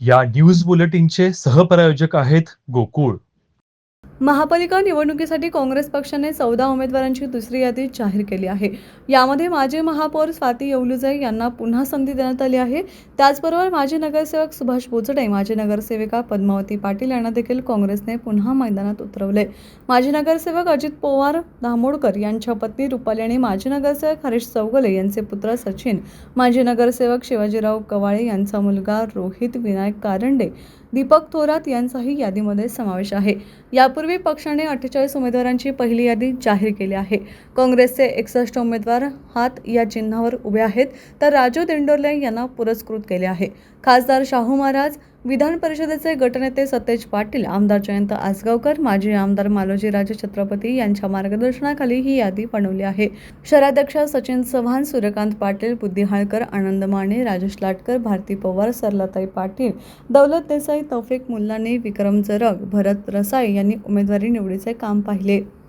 या न्यूज बुलेटिनचे सहप्रायोजक आहेत गोकुळ. महापालिका निवडणुकीसाठी काँग्रेस पक्षाने 14 उमेदवारांची दुसरी यादी जाहीर केली आहे. यामध्ये माजी महापौर स्वाती येवलुजे यांना पुन्हा संधी देण्यात आली आहे. त्याचबरोबर माजी नगरसेवक सुभाष बोचडे, माजी नगरसेविका पद्मावती पाटील यांना देखील काँग्रेसने पुन्हा मैदानात उतरवले. माजी नगरसेवक अजित पवार दामोडकर यांच्या पत्नी रुपाली आणि माजी नगरसेवक हरीश चौगुले यांचे पुत्र सचिन, माजी नगरसेवक शिवाजीराव कवाळे यांचा मुलगा रोहित विनायक कारंडे, दीपक थोरात यांचाही यादीमध्ये समावेश आहे. यापूर्वी पक्षाने 48 उमेदवारांची पहिली यादी जाहीर केली आहे. काँग्रेसचे 61 उमेदवार हात या चिन्हावर उभे आहेत, तर राजू दिंडोरले यांना पुरस्कृत केले आहे. खासदार शाहू महाराज, विधान परिषदेचे गटनेते सतेज पाटील, आमदार जयंत आसगावकर, माजी आमदार मालोजीराजे छत्रपती यांच्या मार्गदर्शनाखाली ही यादी बनवली आहे. शहराध्यक्ष सचिन चव्हाण, सूर्यकांत पाटील, बुद्धी हाळकर, आनंद माने, राजेश लाटकर, भारती पवार, सरलाताई पाटील, दौलत देसाई, तौफिक मुल्लानी, विक्रम जरग, भरत रसाई यांनी उमेदवारी निवडीचे काम पाहिले.